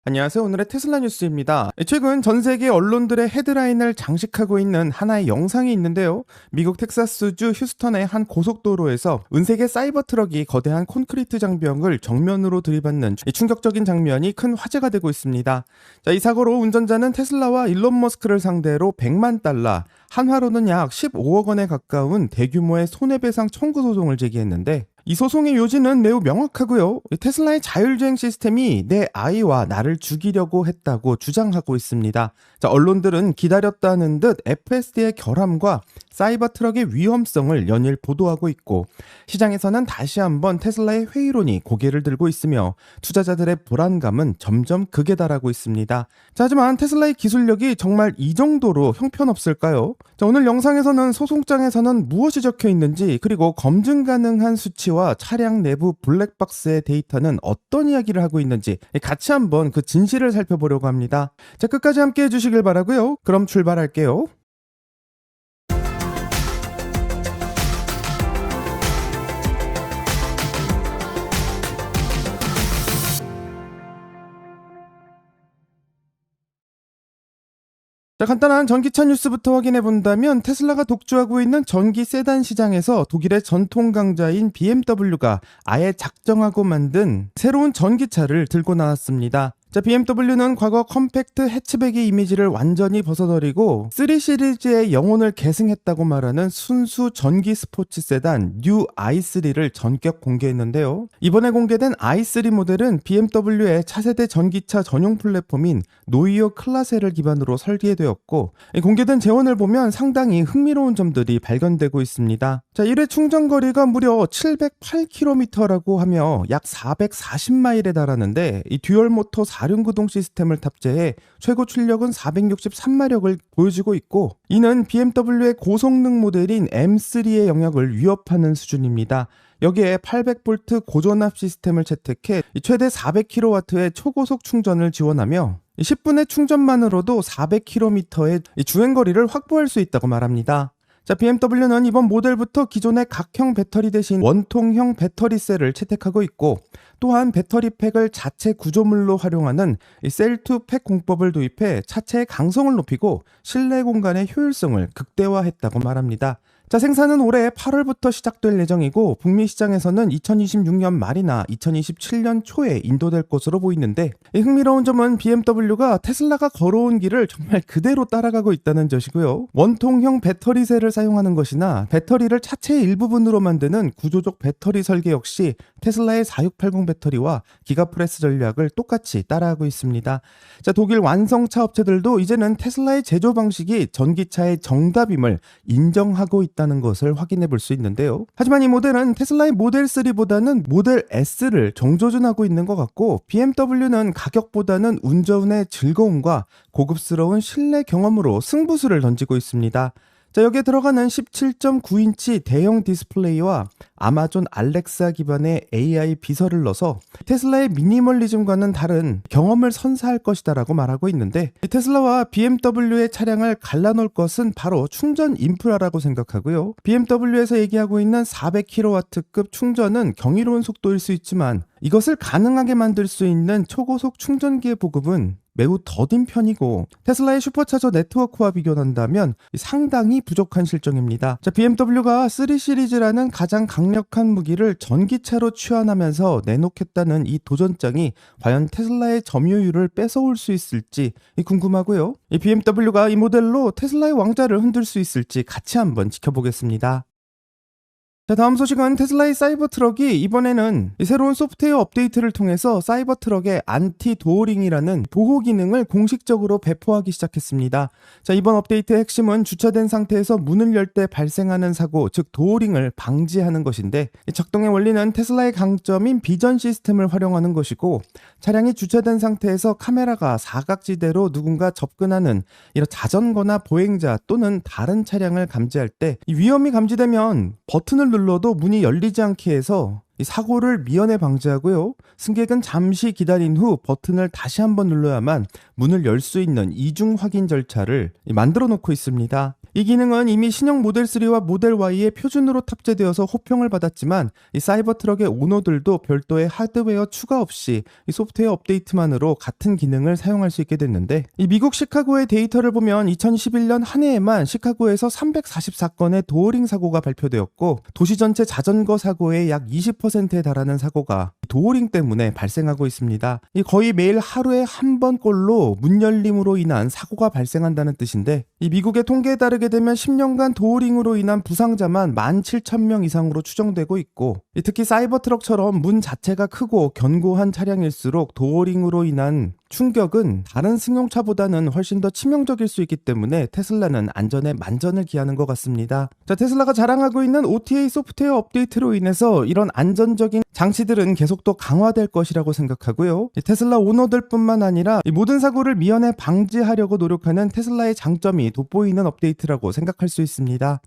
안녕하세요. 오늘의 테슬라 뉴스입니다. 최근 전 세계 언론들의 헤드라인을 장식하고 있는 하나의 영상이 있는데요. 미국 텍사스주 휴스턴의 한 고속도로에서 은색의 사이버 트럭이 거대한 콘크리트 장벽을 정면으로 들이받는 충격적인 장면이 큰 화제가 되고 있습니다. 이 사고로 운전자는 테슬라와 일론 머스크를 상대로 100만 달러, 한화로는 약 15억 원에 가까운 대규모의 손해배상 청구 소송을 제기했는데, 이 소송의 요지는 매우 명확하고요. 테슬라의 자율주행 시스템이 내 아이와 나를 죽이려고 했다고 주장하고 있습니다. 언론들은 기다렸다는 듯 FSD의 결함과 사이버 트럭의 위험성을 연일 보도하고 있고, 시장에서는 다시 한번 테슬라의 회의론이 고개를 들고 있으며 투자자들의 불안감은 점점 극에 달하고 있습니다. 하지만 테슬라의 기술력이 정말 이 정도로 형편없을까요? 오늘 영상에서는 소송장에서는 무엇이 적혀 있는지, 그리고 검증 가능한 수치와 차량 내부 블랙박스의 데이터는 어떤 이야기를 하고 있는지 같이 한번 그 진실을 살펴보려고 합니다. 끝까지 함께 해주시길 바라고요. 그럼 출발할게요. 간단한 전기차 뉴스부터 확인해 본다면, 테슬라가 독주하고 있는 전기 세단 시장에서 독일의 전통 강자인 BMW가 아예 작정하고 만든 새로운 전기차를 들고 나왔습니다. BMW는 과거 컴팩트 해치백의 이미지를 완전히 벗어버리고 3 시리즈의 영혼을 계승했다고 말하는 순수 전기 스포츠 세단 뉴 i3를 전격 공개했는데요. 이번에 공개된 i3 모델은 BMW의 차세대 전기차 전용 플랫폼인 노이어 클라세를 기반으로 설계되었고, 공개된 재원을 보면 상당히 흥미로운 점들이 발견되고 있습니다. 1회 충전 거리가 무려 708km라고 하며 약 440마일에 달하는데, 이 듀얼 모터 4륜구동 시스템을 탑재해 최고 출력은 463마력을 보여주고 있고, 이는 BMW의 고성능 모델인 M3의 영역을 위협하는 수준입니다. 여기에 800V 고전압 시스템을 채택해 최대 400kW의 초고속 충전을 지원하며 10분의 충전만으로도 400km의 주행거리를 확보할 수 있다고 말합니다. BMW는 이번 모델부터 기존의 각형 배터리 대신 원통형 배터리셀을 채택하고 있고, 또한 배터리팩을 자체 구조물로 활용하는 셀2팩 공법을 도입해 차체의 강성을 높이고 실내 공간의 효율성을 극대화했다고 말합니다. 생산은 올해 8월부터 시작될 예정이고, 북미 시장에서는 2026년 말이나 2027년 초에 인도될 것으로 보이는데, 흥미로운 점은 BMW가 테슬라가 걸어온 길을 정말 그대로 따라가고 있다는 것이고요. 원통형 배터리셀을 사용하는 것이나 배터리를 차체의 일부분으로 만드는 구조적 배터리 설계 역시 테슬라의 4680 배터리와 기가프레스 전략을 똑같이 따라하고 있습니다. 독일 완성차 업체들도 이제는 테슬라의 제조 방식이 전기차의 정답임을 인정하고 있다는 것을 확인해 볼 수 있는데요. 하지만 이 모델은 테슬라의 모델 3보다는 모델 S를 정조준하고 있는 것 같고, BMW는 가격보다는 운전의 즐거움과 고급스러운 실내 경험으로 승부수를 던지고 있습니다. 여기에 들어가는 17.9인치 대형 디스플레이와 아마존 알렉사 기반의 AI 비서를 넣어서 테슬라의 미니멀리즘과는 다른 경험을 선사할 것이다 라고 말하고 있는데, 테슬라와 BMW의 차량을 갈라놓을 것은 바로 충전 인프라라고 생각하고요. BMW에서 얘기하고 있는 400kW급 충전은 경이로운 속도일 수 있지만, 이것을 가능하게 만들 수 있는 초고속 충전기의 보급은 매우 더딘 편이고, 테슬라의 슈퍼차저 네트워크와 비교한다면 상당히 부족한 실정입니다. BMW가 3 시리즈라는 가장 강력한 무기를 전기차로 취환하면서 내놓겠다는 이 도전장이 과연 테슬라의 점유율을 뺏어올 수 있을지 궁금하고요. 이 BMW가 이 모델로 테슬라의 왕좌를 흔들 수 있을지 같이 한번 지켜보겠습니다. 다음 소식은 테슬라의 사이버 트럭이 이번에는 새로운 소프트웨어 업데이트를 통해서 사이버 트럭의 안티 도어링이라는 보호 기능을 공식적으로 배포하기 시작했습니다. 이번 업데이트의 핵심은 주차된 상태에서 문을 열 때 발생하는 사고, 즉 도어링을 방지하는 것인데, 작동의 원리는 테슬라의 강점인 비전 시스템을 활용하는 것이고, 차량이 주차된 상태에서 카메라가 사각지대로 누군가 접근하는 이런 자전거나 보행자 또는 다른 차량을 감지할 때 위험이 감지되면 버튼을 눌러도 문이 열리지 않게 해서 이 사고를 미연에 방지하고요. 승객은 잠시 기다린 후 버튼을 다시 한번 눌러야만 문을 열 수 있는 이중 확인 절차를 만들어 놓고 있습니다. 이 기능은 이미 신형 모델 3와 모델 Y의 표준으로 탑재되어서 호평을 받았지만 이 사이버 트럭의 오너들도 별도의 하드웨어 추가 없이 이 소프트웨어 업데이트만으로 같은 기능을 사용할 수 있게 됐는데, 이 미국 시카고의 데이터를 보면 2011년 한 해에만 시카고에서 344건의 도어링 사고가 발표되었고, 도시 전체 자전거 사고의 약 20%에 달하는 사고가 도어링 때문에 발생하고 있습니다. 이 거의 매일 하루에 한 번꼴로 문 열림으로 인한 사고가 발생한다는 뜻인데, 이 미국의 통계에 따르게 되면 10년간 도어링으로 인한 부상자만 17,000명 이상으로 추정되고 있고, 특히 사이버 트럭처럼 문 자체가 크고 견고한 차량일수록 도어링으로 인한 충격은 다른 승용차보다는 훨씬 더 치명적일 수 있기 때문에 테슬라는 안전에 만전을 기하는 것 같습니다. 자, 테슬라가 자랑하고 있는 OTA 소프트웨어 업데이트로 인해서 이런 안전적인 장치들은 계속 더 강화될 것이라고 생각하고요. 테슬라 오너들뿐만 아니라 이 모든 사고를 미연에 방지하려고 노력하는 테슬라의 장점이 돋보이는 업데이트라고 생각할 수 있습니다.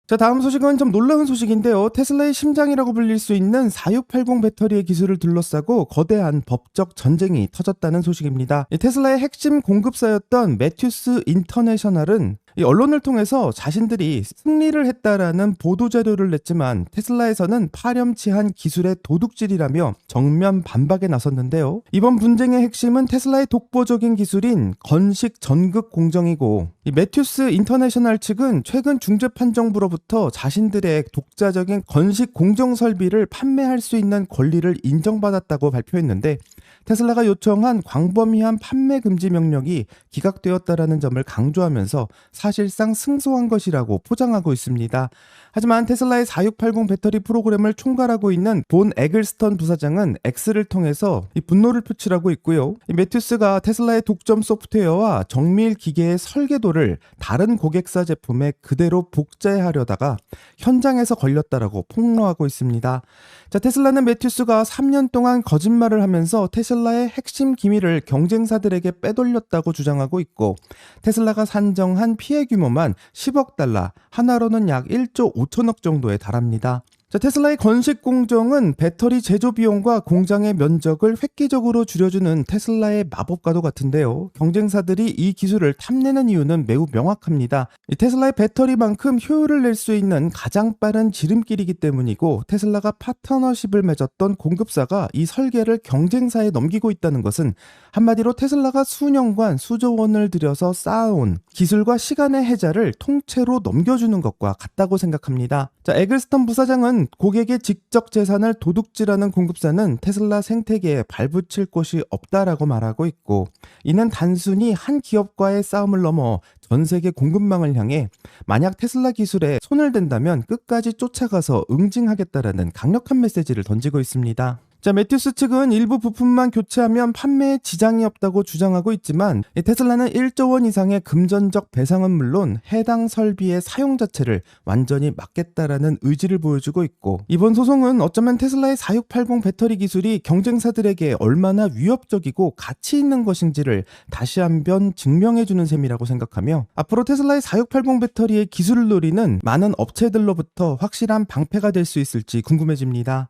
자, 다음 소식은 좀 놀라운 소식인데요. 테슬라의 심장이라고 불릴 수 있는 4680 배터리의 기술을 둘러싸고 거대한 법적 전쟁이 터졌다는 소식입니다. 테슬라의 핵심 공급사였던 매튜스 인터내셔널은 이 언론을 통해서 자신들이 승리를 했다라는 보도자료를 냈지만, 테슬라에서는 파렴치한 기술의 도둑질이라며 정면 반박에 나섰는데요. 이번 분쟁의 핵심은 테슬라의 독보적인 기술인 건식 전극 공정이고, 이 매튜스 인터내셔널 측은 최근 중재판정부로부터 자신들의 독자적인 건식 공정 설비를 판매할 수 있는 권리를 인정받았다고 발표했는데, 테슬라가 요청한 광범위한 판매 금지 명령이 기각되었다라는 점을 강조하면서 사실상 승소한 것이라고 포장하고 있습니다. 하지만 테슬라의 4680 배터리 프로그램을 총괄하고 있는 본 에글스턴 부사장은 X를 통해서 이 분노를 표출하고 있고요. 이 매튜스가 테슬라의 독점 소프트웨어와 정밀 기계의 설계도를 다른 고객사 제품에 그대로 복제하려다가 현장에서 걸렸다라고 폭로하고 있습니다. 자, 테슬라는 매튜스가 3년 동안 거짓말을 하면서 테슬라의 핵심 기밀을 경쟁사들에게 빼돌렸다고 주장하고 있고, 테슬라가 산정한 피해 규모만 10억 달러, 하나로는 약 1조 5천억 정도에 달합니다. 자, 테슬라의 건식 공정은 배터리 제조 비용과 공장의 면적을 획기적으로 줄여주는 테슬라의 마법과도 같은데요. 경쟁사들이 이 기술을 탐내는 이유는 매우 명확합니다. 테슬라의 배터리만큼 효율을 낼 수 있는 가장 빠른 지름길이기 때문이고, 테슬라가 파트너십을 맺었던 공급사가 이 설계를 경쟁사에 넘기고 있다는 것은 한마디로 테슬라가 수년간 수조 원을 들여서 쌓아온 기술과 시간의 해자를 통째로 넘겨주는 것과 같다고 생각합니다. 자, 에글스턴 부사장은 고객의 직접 재산을 도둑질하는 공급사는 테슬라 생태계에 발붙일 곳이 없다라고 말하고 있고, 이는 단순히 한 기업과의 싸움을 넘어 전 세계 공급망을 향해 만약 테슬라 기술에 손을 댄다면 끝까지 쫓아가서 응징하겠다라는 강력한 메시지를 던지고 있습니다. 자, 매튜스 측은 일부 부품만 교체하면 판매에 지장이 없다고 주장하고 있지만, 테슬라는 1조 원 이상의 금전적 배상은 물론 해당 설비의 사용 자체를 완전히 막겠다라는 의지를 보여주고 있고, 이번 소송은 어쩌면 테슬라의 4680 배터리 기술이 경쟁사들에게 얼마나 위협적이고 가치 있는 것인지를 다시 한번 증명해주는 셈이라고 생각하며, 앞으로 테슬라의 4680 배터리의 기술을 노리는 많은 업체들로부터 확실한 방패가 될 수 있을지 궁금해집니다.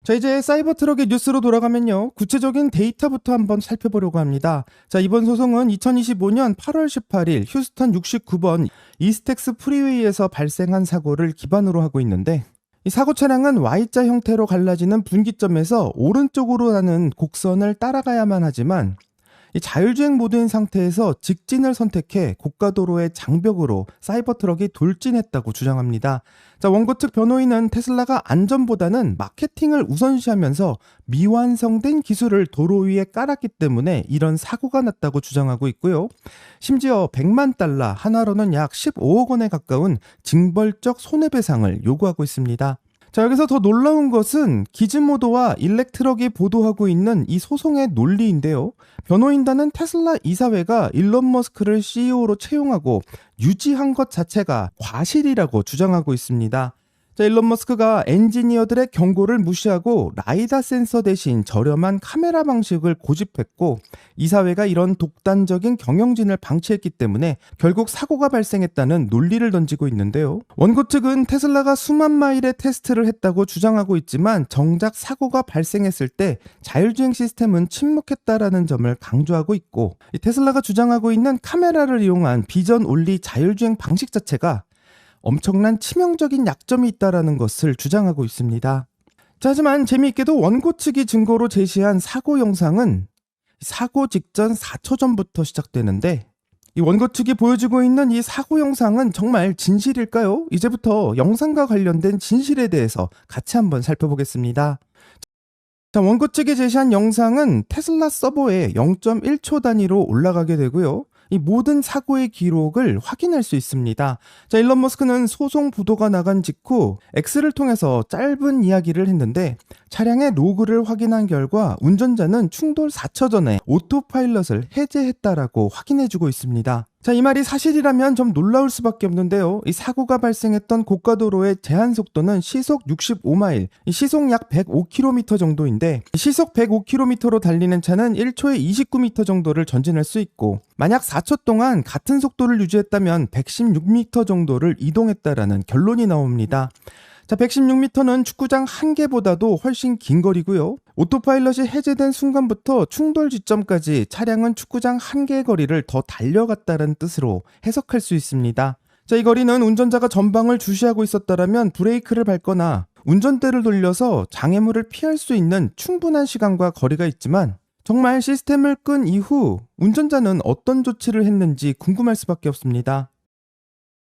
자, 이제 사이버 트럭의 뉴스로 돌아가면요, 구체적인 데이터부터 한번 살펴보려고 합니다. 자, 이번 소송은 2025년 8월 18일 휴스턴 69번 이스텍스 프리웨이에서 발생한 사고를 기반으로 하고 있는데, 이 사고 차량은 Y자 형태로 갈라지는 분기점에서 오른쪽으로 가는 곡선을 따라가야만 하지만, 이 자율주행 모드인 상태에서 직진을 선택해 고가도로의 장벽으로 사이버 트럭이 돌진했다고 주장합니다. 자, 원고 측 변호인은 테슬라가 안전보다는 마케팅을 우선시하면서 미완성된 기술을 도로 위에 깔았기 때문에 이런 사고가 났다고 주장하고 있고요. 심지어 100만 달러, 하나로는 약 15억 원에 가까운 징벌적 손해배상을 요구하고 있습니다. 자, 여기서 더 놀라운 것은 기즈모도와 일렉트럭이 보도하고 있는 이 소송의 논리인데요. 변호인단은 테슬라 이사회가 일론 머스크를 CEO로 채용하고 유지한 것 자체가 과실이라고 주장하고 있습니다. 자, 일론 머스크가 엔지니어들의 경고를 무시하고 라이다 센서 대신 저렴한 카메라 방식을 고집했고, 이사회가 이런 독단적인 경영진을 방치했기 때문에 결국 사고가 발생했다는 논리를 던지고 있는데요. 원고 측은 테슬라가 수만 마일의 테스트를 했다고 주장하고 있지만 정작 사고가 발생했을 때 자율주행 시스템은 침묵했다라는 점을 강조하고 있고, 이 테슬라가 주장하고 있는 카메라를 이용한 비전 올리 자율주행 방식 자체가 엄청난 치명적인 약점이 있다라는 것을 주장하고 있습니다. 자, 하지만 재미있게도 원고 측이 증거로 제시한 사고 영상은 사고 직전 4초 전부터 시작되는데, 이 원고 측이 보여주고 있는 이 사고 영상은 정말 진실일까요? 이제부터 영상과 관련된 진실에 대해서 같이 한번 살펴보겠습니다. 자, 원고 측이 제시한 영상은 테슬라 서버에 0.1초 단위로 올라가게 되고요. 이 모든 사고의 기록을 확인할 수 있습니다. 자, 일론 머스크는 소송 보도가 나간 직후 X를 통해서 짧은 이야기를 했는데, 차량의 로그를 확인한 결과 운전자는 충돌 4초 전에 오토파일럿을 해제했다라고 확인해주고 있습니다. 자, 이 말이 사실이라면 좀 놀라울 수밖에 없는데요. 이 사고가 발생했던 고가도로의 제한 속도는 시속 65마일, 시속 약 105km 정도인데, 시속 105km로 달리는 차는 1초에 29m 정도를 전진할 수 있고, 만약 4초 동안 같은 속도를 유지했다면 116m 정도를 이동했다라는 결론이 나옵니다. 자, 116m는 축구장 한 개보다도 훨씬 긴 거리고요. 오토파일럿이 해제된 순간부터 충돌 지점까지 차량은 축구장 한 개의 거리를 더 달려갔다는 뜻으로 해석할 수 있습니다. 자, 이 거리는 운전자가 전방을 주시하고 있었다면 브레이크를 밟거나 운전대를 돌려서 장애물을 피할 수 있는 충분한 시간과 거리가 있지만, 정말 시스템을 끈 이후 운전자는 어떤 조치를 했는지 궁금할 수밖에 없습니다.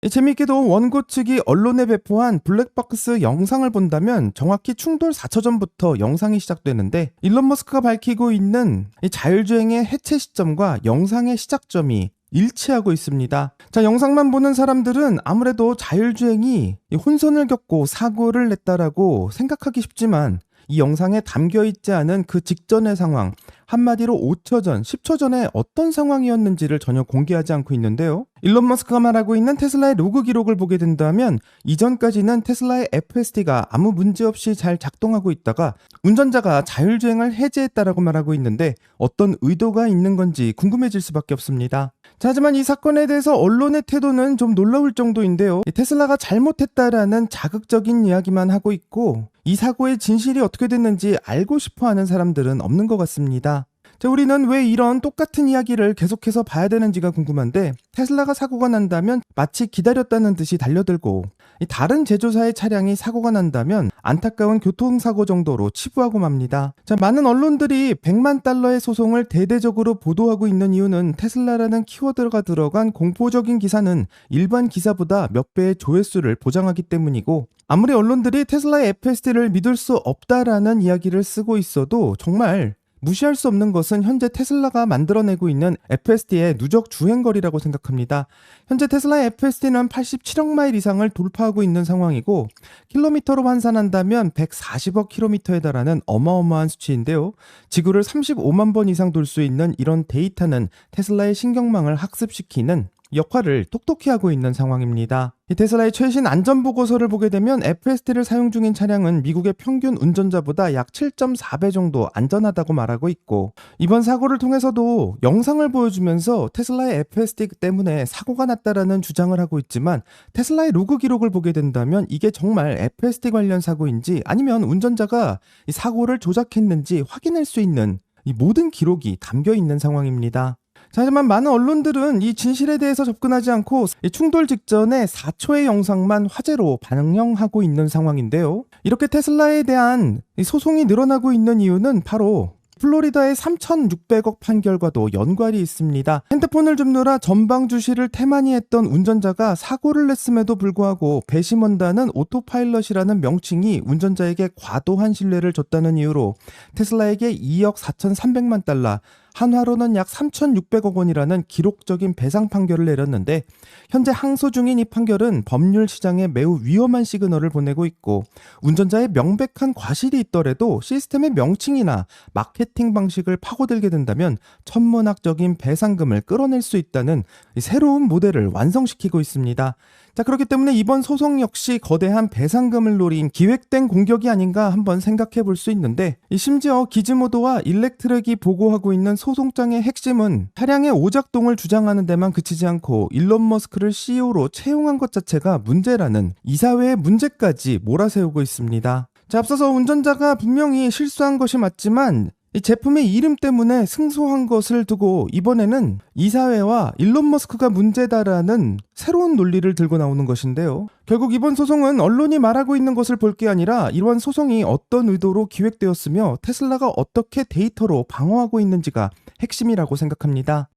재미있게도 원고 측이 언론에 배포한 블랙박스 영상을 본다면 정확히 충돌 4초 전부터 영상이 시작되는데, 일론 머스크가 밝히고 있는 자율주행의 해체 시점과 영상의 시작점이 일치하고 있습니다. 자, 영상만 보는 사람들은 아무래도 자율주행이 혼선을 겪고 사고를 냈다라고 생각하기 쉽지만, 이 영상에 담겨있지 않은 그 직전의 상황, 한마디로 5초 전, 10초 전에 어떤 상황이었는지를 전혀 공개하지 않고 있는데요. 일론 머스크가 말하고 있는 테슬라의 로그 기록을 보게 된다면, 이전까지는 테슬라의 FSD가 아무 문제 없이 잘 작동하고 있다가 운전자가 자율주행을 해제했다라고 말하고 있는데, 어떤 의도가 있는 건지 궁금해질 수밖에 없습니다. 자, 하지만 이 사건에 대해서 언론의 태도는 좀 놀라울 정도인데요. 테슬라가 잘못했다라는 자극적인 이야기만 하고 있고, 이 사고의 진실이 어떻게 됐는지 알고 싶어하는 사람들은 없는 것 같습니다. 자, 우리는 왜 이런 똑같은 이야기를 계속해서 봐야 되는지가 궁금한데, 테슬라가 사고가 난다면 마치 기다렸다는 듯이 달려들고, 다른 제조사의 차량이 사고가 난다면 안타까운 교통사고 정도로 치부하고 맙니다. 자, 많은 언론들이 100만 달러의 소송을 대대적으로 보도하고 있는 이유는 테슬라라는 키워드가 들어간 공포적인 기사는 일반 기사보다 몇 배의 조회수를 보장하기 때문이고, 아무리 언론들이 테슬라의 FSD를 믿을 수 없다라는 이야기를 쓰고 있어도 정말 무시할 수 없는 것은 현재 테슬라가 만들어내고 있는 FSD의 누적 주행거리라고 생각합니다. 현재 테슬라의 FSD는 87억 마일 이상을 돌파하고 있는 상황이고, 킬로미터로 환산한다면 140억 킬로미터에 달하는 어마어마한 수치인데요. 지구를 35만 번 이상 돌 수 있는 이런 데이터는 테슬라의 신경망을 학습시키는 역할을 똑똑히 하고 있는 상황입니다. 이 테슬라의 최신 안전보고서를 보게 되면 FSD를 사용 중인 차량은 미국의 평균 운전자보다 약 7.4배 정도 안전하다고 말하고 있고, 이번 사고를 통해서도 영상을 보여주면서 테슬라의 FSD 때문에 사고가 났다라는 주장을 하고 있지만, 테슬라의 로그 기록을 보게 된다면 이게 정말 FSD 관련 사고인지 아니면 운전자가 이 사고를 조작했는지 확인할 수 있는 이 모든 기록이 담겨 있는 상황입니다. 자, 하지만 많은 언론들은 이 진실에 대해서 접근하지 않고 이 충돌 직전에 4초의 영상만 화제로 반영하고 있는 상황인데요. 이렇게 테슬라에 대한 소송이 늘어나고 있는 이유는 바로 플로리다의 3,600억 판결과도 연관이 있습니다. 핸드폰을 줍느라 전방 주시를 태만히 했던 운전자가 사고를 냈음에도 불구하고 배심원단은 오토파일럿이라는 명칭이 운전자에게 과도한 신뢰를 줬다는 이유로 테슬라에게 2억 4,300만 달러, 한화로는 약 3,600억 원이라는 기록적인 배상 판결을 내렸는데 현재 항소 중인 이 판결은 법률 시장에 매우 위험한 시그널을 보내고 있고 운전자의 명백한 과실이 있더라도 시스템의 명칭이나 마케팅 방식을 파고들게 된다면 천문학적인 배상금을 끌어낼 수 있다는 새로운 모델을 완성시키고 있습니다. 자, 그렇기 때문에 이번 소송 역시 거대한 배상금을 노린 기획된 공격이 아닌가 한번 생각해 볼 수 있는데 심지어 기즈모도와 일렉트랙이 보고하고 있는 소송장의 핵심은 차량의 오작동을 주장하는 데만 그치지 않고 일론 머스크를 CEO로 채용한 것 자체가 문제라는 이사회의 문제까지 몰아세우고 있습니다. 자, 앞서서 운전자가 분명히 실수한 것이 맞지만 이 제품의 이름 때문에 승소한 것을 두고 이번에는 이사회와 일론 머스크가 문제다라는 새로운 논리를 들고 나오는 것인데요. 결국 이번 소송은 언론이 말하고 있는 것을 볼 게 아니라 이러한 소송이 어떤 의도로 기획되었으며 테슬라가 어떻게 데이터로 방어하고 있는지가 핵심이라고 생각합니다.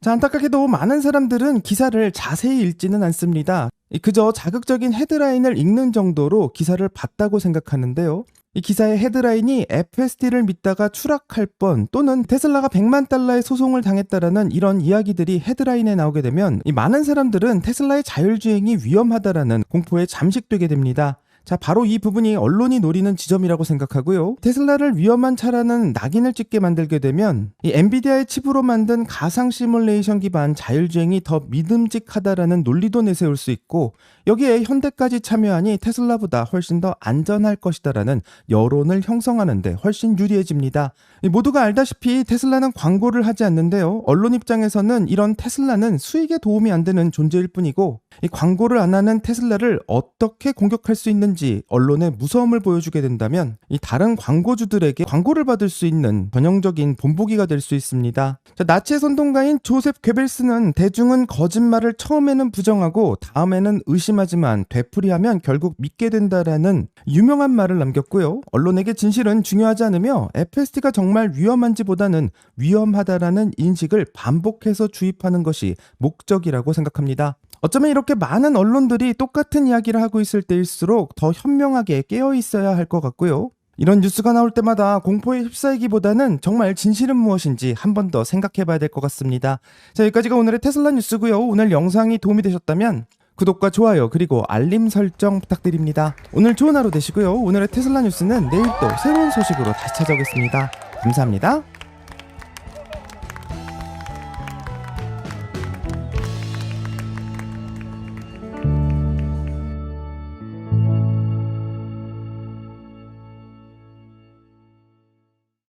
자, 안타깝게도 많은 사람들은 기사를 자세히 읽지는 않습니다. 그저 자극적인 헤드라인을 읽는 정도로 기사를 봤다고 생각하는데요. 이 기사의 헤드라인이 FSD를 믿다가 추락할 뻔 또는 테슬라가 100만 달러의 소송을 당했다라는 이런 이야기들이 헤드라인에 나오게 되면 이 많은 사람들은 테슬라의 자율주행이 위험하다라는 공포에 잠식되게 됩니다. 자, 바로 이 부분이 언론이 노리는 지점이라고 생각하고요. 테슬라를 위험한 차라는 낙인을 찍게 만들게 되면 이 엔비디아의 칩으로 만든 가상 시뮬레이션 기반 자율주행이 더 믿음직하다라는 논리도 내세울 수 있고 여기에 현대까지 참여하니 테슬라보다 훨씬 더 안전할 것이다라는 여론을 형성하는 데 훨씬 유리해집니다. 모두가 알다시피 테슬라는 광고를 하지 않는데요. 언론 입장에서는 이런 테슬라는 수익에 도움이 안 되는 존재일 뿐이고 이 광고를 안 하는 테슬라를 어떻게 공격할 수 있는지 언론의 무서움을 보여주게 된다면 이 다른 광고주들에게 광고를 받을 수 있는 전형적인 본보기가 될 수 있습니다. 자, 나치의 선동가인 조셉 괴벨스는 대중은 거짓말을 처음에는 부정하고 다음에는 의심하지만 되풀이하면 결국 믿게 된다라는 유명한 말을 남겼고요. 언론에게 진실은 중요하지 않으며 FSD가 정말 위험한지보다는 위험하다라는 인식을 반복해서 주입하는 것이 목적이라고 생각합니다. 어쩌면 이렇게 많은 언론들이 똑같은 이야기를 하고 있을 때일수록 더 현명하게 깨어 있어야 할 것 같고요. 이런 뉴스가 나올 때마다 공포에 휩싸이기보다는 정말 진실은 무엇인지 한 번 더 생각해 봐야 될 것 같습니다. 자, 여기까지가 오늘의 테슬라 뉴스고요. 오늘 영상이 도움이 되셨다면 구독과 좋아요 그리고 알림 설정 부탁드립니다. 오늘 좋은 하루 되시고요. 오늘의 테슬라 뉴스는 내일 또 새로운 소식으로 다시 찾아오겠습니다. 감사합니다.